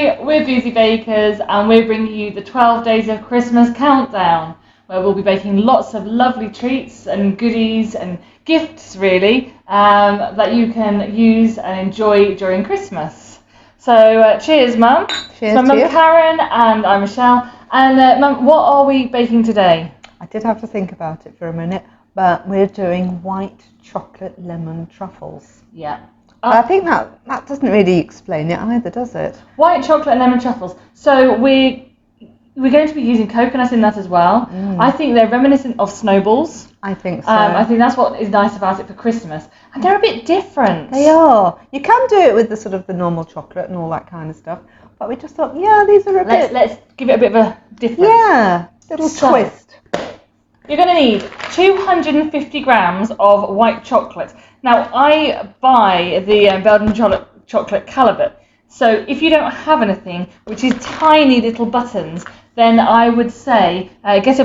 Hi, we're Boozy Bakers and we're bringing you the 12 Days of Christmas countdown, where we'll be baking lots of lovely treats and goodies and gifts really that you can use and enjoy during Christmas. So cheers Mum. Cheers my to Mum you. Karen and I'm Michelle. And Mum, what are we baking today? I did have to think about it for a minute, but we're doing white chocolate lemon truffles. Yeah. I think that doesn't really explain it either, does it? White chocolate and lemon truffles. So we're going to be using coconut in that as well. I think they're reminiscent of snowballs. I think so. I think that's what is nice about it for Christmas. And they're a bit different. They are. You can do it with the normal chocolate and all that kind of stuff, but we just thought, yeah, these are Let's give it a bit of a difference. Yeah, little twist. You're going to need 250 grams of white chocolate. Now, I buy the Belgian chocolate Calibut. So if you don't have anything, which is tiny little buttons, then I would say get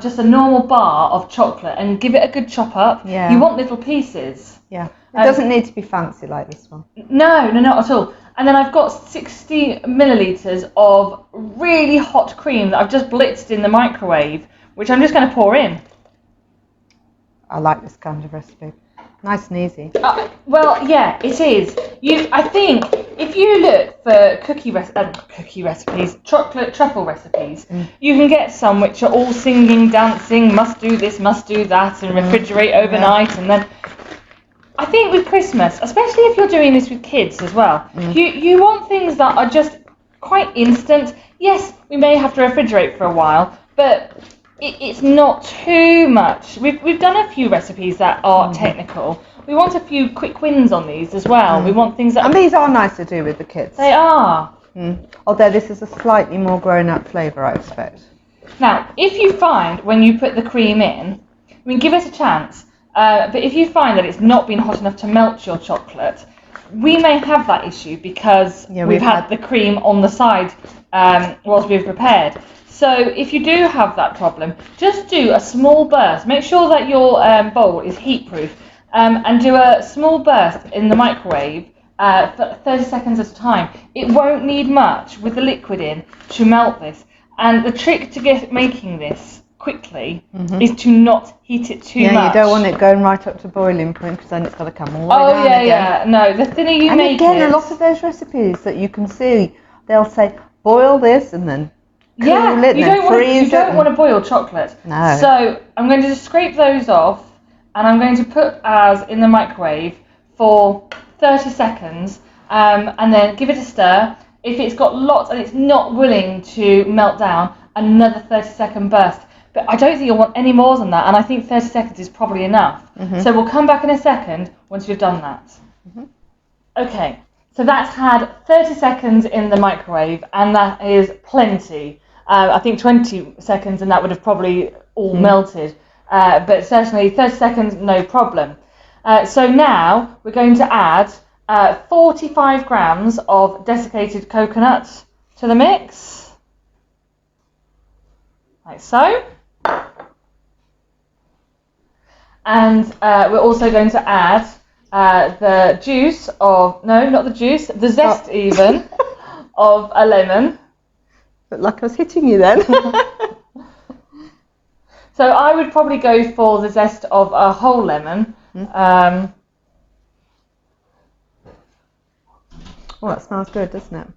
just a normal bar of chocolate and give it a good chop up. Yeah. You want little pieces. Yeah. It doesn't need to be fancy like this one. No, not at all. And then I've got 60 millilitres of really hot cream that I've just blitzed in the microwave, which I'm just going to pour in. I like this kind of recipe. Nice and easy. Well, yeah, it is. I think if you look for cookie recipes, chocolate truffle recipes, you can get some which are all singing, dancing, must do this, must do that, and refrigerate overnight, and then. I think with Christmas, especially if you're doing this with kids as well, you want things that are just quite instant. Yes, we may have to refrigerate for a while, but it's not too much. We've done a few recipes that are technical. We want a few quick wins on these as well. We want things that... And these are nice to do with the kids. They are. Although this is a slightly more grown-up flavour, I expect. Now, if you find when you put the cream in, I mean, give it a chance. But if you find that it's not been hot enough to melt your chocolate, we may have that issue because we've had the cream on the side whilst we've prepared. So if you do have that problem, just do a small burst. Make sure that your bowl is heat proof and do a small burst in the microwave for 30 seconds at a time. It won't need much with the liquid in to melt this. And the trick to making this quickly is to not heat it too much. Yeah, you don't want it going right up to boiling point because then it's got to come all the way down again. Yeah. No, the thinner you make it. And again, a lot of those recipes that you can see, they'll say boil this and then cool it and then freeze it. You don't want to boil chocolate. No. So I'm going to just scrape those off and I'm going to put ours in the microwave for 30 seconds and then give it a stir. If it's got lots and it's not willing to melt down, another 30-second burst. But I don't think you'll want any more than that, and I think 30 seconds is probably enough. So we'll come back in a second once we've done that. Okay, so that's had 30 seconds in the microwave, and that is plenty. I think 20 seconds and that would have probably all melted, but certainly 30 seconds, no problem. So now we're going to add 45 grams of desiccated coconut to the mix, like so. And we're also going to add the juice of, no, not the juice, the zest even, of a lemon. But like I was hitting you then. So I would probably go for the zest of a whole lemon. Oh, that smells good, doesn't it?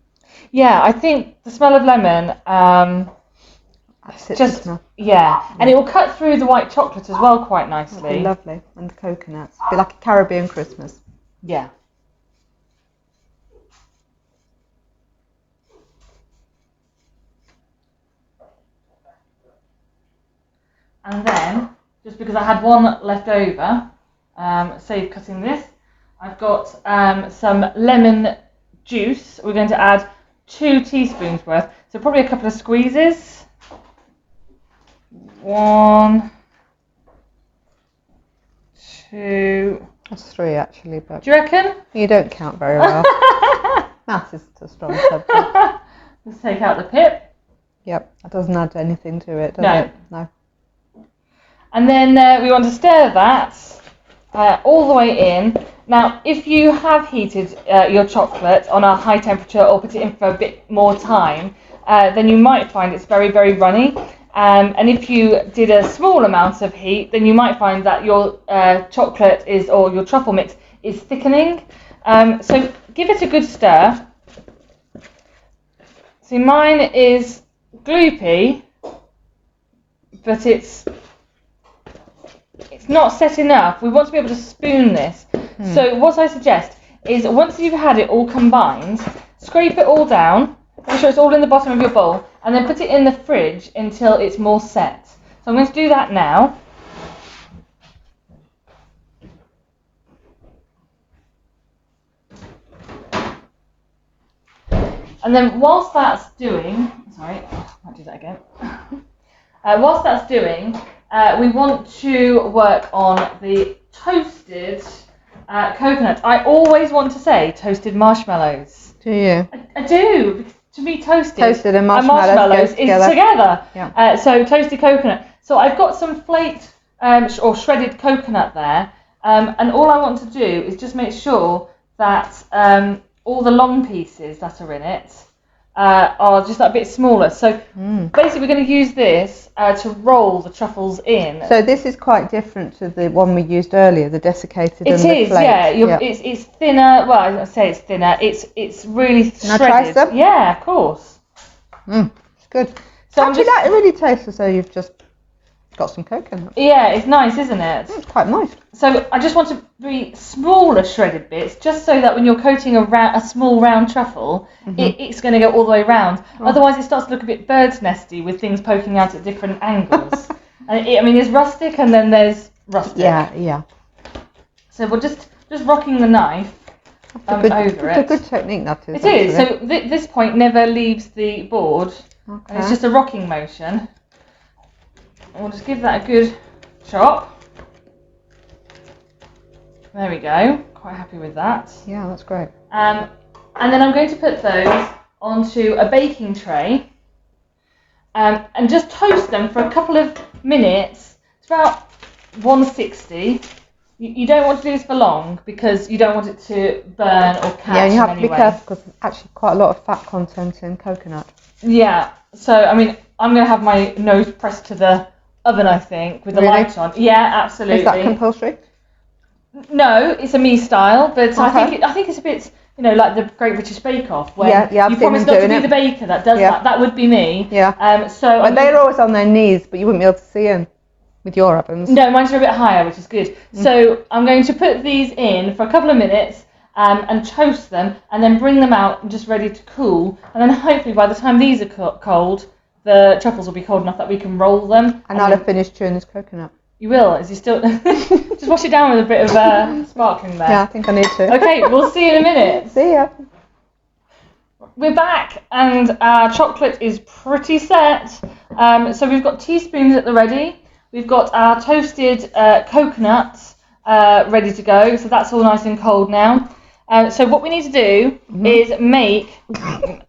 Yeah, I think the smell of lemon, and it will cut through the white chocolate as well quite nicely. That'd be lovely, and the coconuts. It'd be like a Caribbean Christmas. Yeah. And then, just because I had one left over, save cutting this, I've got some lemon juice. We're going to add 2 teaspoons worth, so probably a couple of squeezes. 1, 2. That's 3 actually, but Do you reckon? You don't count very well. Maths is a strong subject. Let's take out the pip. Yep, that doesn't add anything to it, does it? No. And then we want to stir that all the way in. Now, if you have heated your chocolate on a high temperature or put it in for a bit more time, then you might find it's very, very runny. And if you did a small amount of heat, then you might find that your chocolate or your truffle mix is thickening. So give it a good stir. See, mine is gloopy, but it's not set enough. We want to be able to spoon this. So what I suggest is once you've had it all combined, scrape it all down, make sure it's all in the bottom of your bowl, and then put it in the fridge until it's more set. So I'm going to do that now. And then whilst that's doing, sorry, I'll do that again. Whilst that's doing, we want to work on the toasted coconut. I always want to say toasted marshmallows. Do you? I do. To me, toasted and marshmallows is together. Yeah. So toasted coconut. So I've got some flaked or shredded coconut there, and all I want to do is just make sure that all the long pieces that are in it are just a bit smaller. So basically we're going to use this to roll the truffles in. So this is quite different to the one we used earlier, the desiccated and the flakes. Yeah. It's thinner. Well, I say it's thinner. It's really shredded. Can I try some? Yeah, of course. It's good. So actually, that really tastes as though you've just got some coconut. Yeah, it's nice, isn't it? It's quite moist. So I just want to be smaller shredded bits, just so that when you're coating a small round truffle, it's going to go all the way round. Oh. Otherwise, it starts to look a bit bird's nesty with things poking out at different angles. And there's rustic and then there's rustic. Yeah. So we're just rocking the knife over it. It's a good technique, that is. It is. So this point never leaves the board. Okay. And it's just a rocking motion. And we'll just give that a good chop. There we go. Quite happy with that. Yeah, that's great. And then I'm going to put those onto a baking tray and just toast them for a couple of minutes. It's about 160. You don't want to do this for long because you don't want it to burn or catch. Yeah, and you have to be way. careful because there's actually quite a lot of fat content in coconut. Yeah. So I'm going to have my nose pressed to the oven, I think, with the light on. Yeah, absolutely. Is that compulsory? No, it's a me style, but Okay. I think it's a bit, like the Great British Bake Off, where I've you seen promise them not to doing be the baker that does that. That would be me. Yeah. But they're always on their knees, but you wouldn't be able to see them with your ovens. No, mine's are a bit higher, which is good. So I'm going to put these in for a couple of minutes and toast them, and then bring them out and just ready to cool. And then hopefully by the time these are cold, the truffles will be cold enough that we can roll them. And I'll have finished chewing this coconut. You will? Is he still... Just wash it down with a bit of sparkling there. Yeah, I think I need to. Okay, we'll see you in a minute. See ya. We're back and our chocolate is pretty set. So we've got teaspoons at the ready. We've got our toasted coconuts ready to go. So that's all nice and cold now. So what we need to do is make...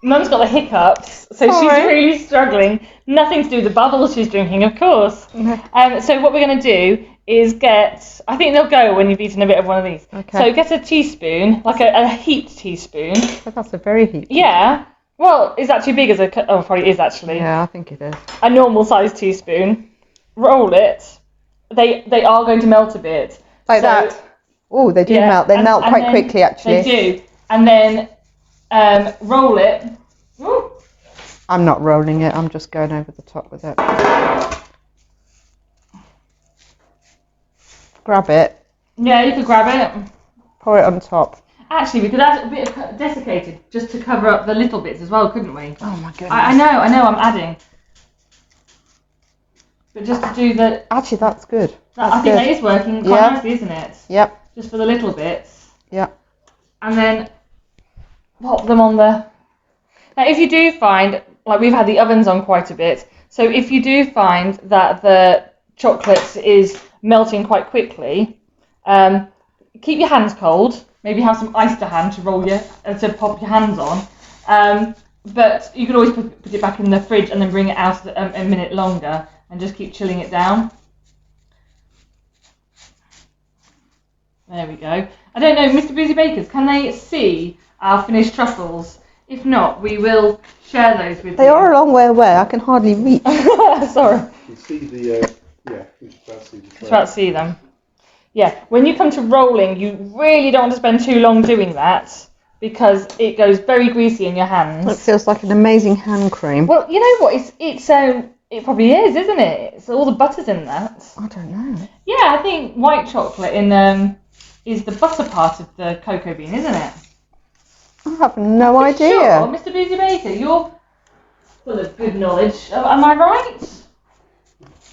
Mum's got the hiccups, so she's really struggling. Nothing to do with the bubbles she's drinking, of course. So what we're going to do is get... I think they'll go when you've eaten a bit of one of these. Okay. So get a teaspoon, like a heaped teaspoon. But that's a very heaped. Yeah. Well, is that too big as a... Oh, probably is actually. Yeah, I think it is. A normal sized teaspoon. Roll it. They are going to melt a bit. Like that? Oh, they do melt. They melt quite quickly, actually. They do. And then roll it. Ooh. I'm not rolling it. I'm just going over the top with it. Grab it. Yeah, you could grab it. Pour it on top. Actually, we could add a bit of desiccated just to cover up the little bits as well, couldn't we? Oh my goodness. I know, I'm adding. But just to do the... Actually, that's good. I think that is working quite nicely, isn't it? Yep. Just for the little bits. Yep. And then pop them on the... Now, if you do find, like we've had the ovens on quite a bit, so if you do find that the chocolate is melting quite quickly, keep your hands cold. Maybe have some ice to hand to to pop your hands on. But you could always put it back in the fridge and then bring it out a minute longer and just keep chilling it down. There we go. I don't know, Mr. Boozy Bakers, can they see our finished truffles? If not, we will share those with you. They are a long way away. I can hardly reach. Sorry. You can see the, you can see the Just about to see them. Yeah, when you come to rolling, you really don't want to spend too long doing that because it goes very greasy in your hands. It feels like an amazing hand cream. Well, you know what? It probably is, isn't it? It's all the butters in that. I don't know. Yeah, I think white chocolate is the butter part of the cocoa bean, isn't it? I have no Are you idea. sure, Mr. Boozy Baker, you're full of good knowledge. Am I right?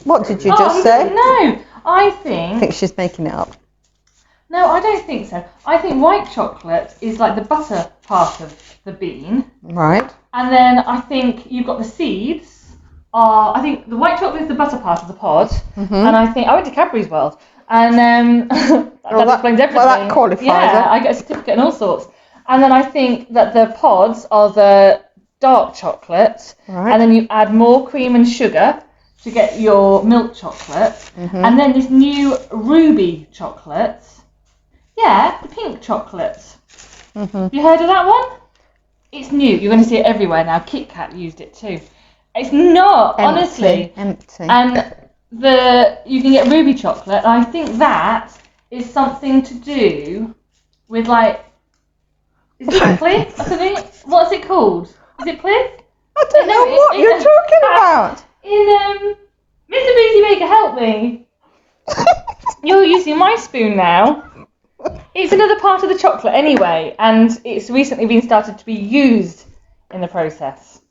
What did you just say? No, I I think think she's making it up. No, I don't think so. I think white chocolate is like the butter part of the bean. Right. And then I think you've got the seeds. I think the white chocolate is the butter part of the pod. Mm-hmm. And I think I went to Cadbury's World. And that explains everything. Well, that qualifies Yeah, it. I get a certificate and all sorts. And then I think that the pods are the dark chocolate. Right. And then you add more cream and sugar to get your milk chocolate. Mm-hmm. And then this new ruby chocolate. Yeah, the pink chocolate. Mm-hmm. Have you heard of that one? It's new. You're going to see it everywhere now. Kit Kat used it too. It's not, honestly. Empty. And you can get ruby chocolate. And I think that is something to do with like, is it Plith? I think. What's it called? Is it Plith? I don't know what you're talking about. Mr. Boozy Baker, help me. You're using my spoon now. It's another part of the chocolate anyway, and it's recently been started to be used in the process.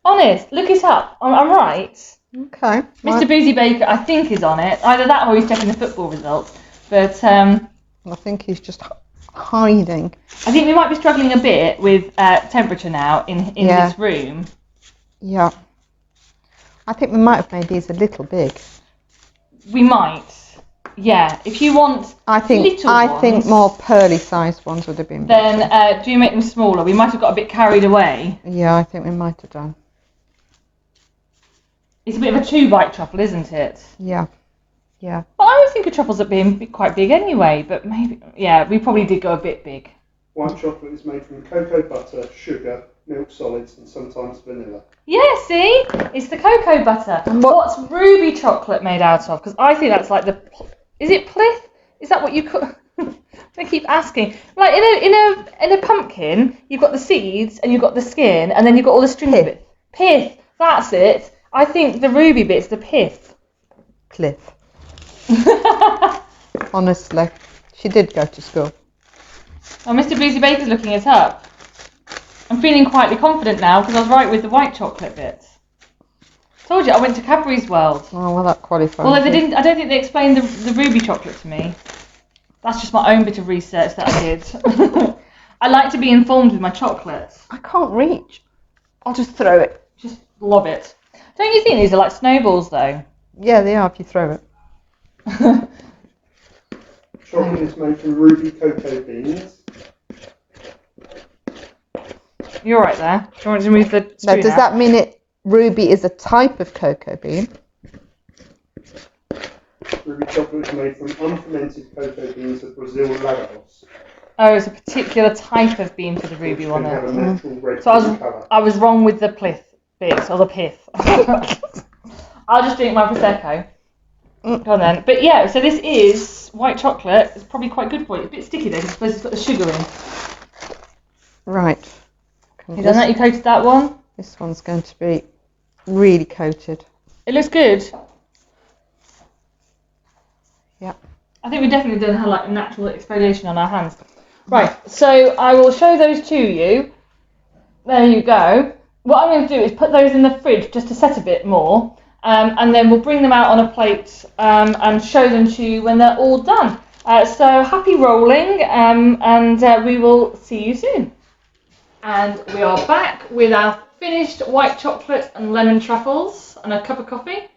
Honest, look it up. I'm right. Okay. Mr. Boozy Baker, I think, is on it. Either that or he's checking the football results. But I think he's just hiding. I think we might be struggling a bit with temperature now in this room. Yeah. I think we might have made these a little big. We might. Yeah. If you want little ones, think more pearly sized ones would have been better. then do make them smaller. We might have got a bit carried away. Yeah, I think we might have done. It's a bit of a 2-bite truffle, isn't it? Yeah. Yeah. Well, I always think of truffles as being quite big anyway, but maybe, yeah, we probably did go a bit big. White chocolate is made from cocoa butter, sugar, milk solids, and sometimes vanilla. Yeah, see? It's the cocoa butter. And What's ruby chocolate made out of? Because I think that's like the... Is it Plith? Is that what you call... I keep asking. Like, in a pumpkin, you've got the seeds, and you've got the skin, and then you've got all the stringy bits. Pith. That's it. I think the ruby bit's the pith. Cliff. Honestly. She did go to school. Oh, Mr. Boozy Baker's looking it up. I'm feeling quietly confident now because I was right with the white chocolate bits. Told you, I went to Cadbury's World. Oh, well, that qualifies. Although they didn't, I don't think they explained the ruby chocolate to me. That's just my own bit of research that I did. I like to be informed with my chocolates. I can't reach. I'll just throw it. Just lob it. Don't you think these are like snowballs though? Yeah, they are if you throw it. Chocolate is made from ruby cocoa beans. You're right there. Do you want to move the Now, spoon does out? that mean ruby is a type of cocoa bean? Ruby chocolate is made from unfermented cocoa beans of Brazil Lagos. Oh, it's a particular type of bean for the ruby which one. can have a There. natural red So colour. I was wrong with the plith bits or the pith. I'll just drink my prosecco. Go on then. But yeah, so this is white chocolate. It's probably quite good for you. It's a bit sticky though, because I suppose it's got the sugar in. Right. You done that? You coated that one? This one's going to be really coated. It looks good. Yeah. I think we've definitely done like a natural exfoliation on our hands. Right, so I will show those to you. There you go. What I'm going to do is put those in the fridge just to set a bit more, and then we'll bring them out on a plate and show them to you when they're all done. So happy rolling, and we will see you soon. And we are back with our finished white chocolate and lemon truffles and a cup of coffee.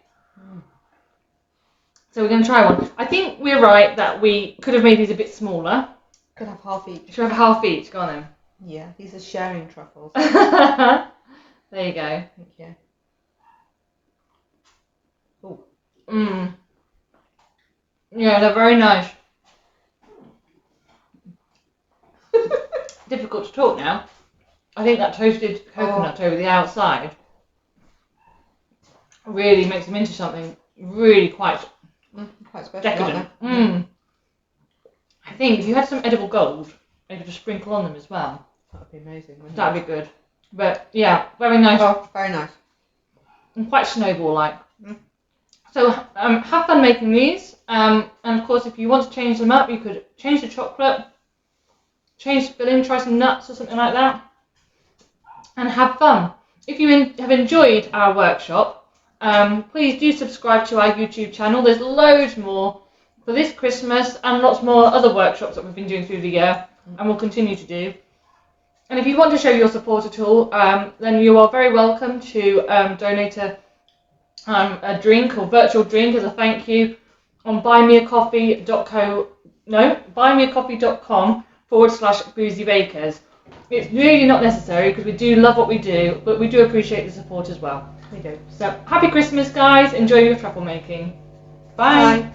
So we're going to try one. I think we're right that we could have made these a bit smaller. Could have half each. Should we have half each? Go on then. Yeah, these are sharing truffles. There you go. Thank you. Oh. Mmm. Yeah, they're very nice. difficult to talk now. I think that toasted coconut over the outside really makes them into something really quite special, decadent. I think if you had some edible gold, you could just sprinkle on them as well. That would be amazing. That'd be good. But yeah, very nice. Oh, very nice. And quite Snowball-like. So have fun making these. And of course, if you want to change them up, you could change the chocolate, change the filling, try some nuts or something like that, and have fun. If you have enjoyed our workshop, please do subscribe to our YouTube channel. There's loads more for this Christmas and lots more other workshops that we've been doing through the year and will continue to do. And if you want to show your support at all, then you are very welcome to donate a drink or virtual drink as a thank you on buymeacoffee.com/boozybakers. It's really not necessary because we do love what we do, but we do appreciate the support as well. We do. So happy Christmas, guys. Enjoy your truffle making. Bye. Bye.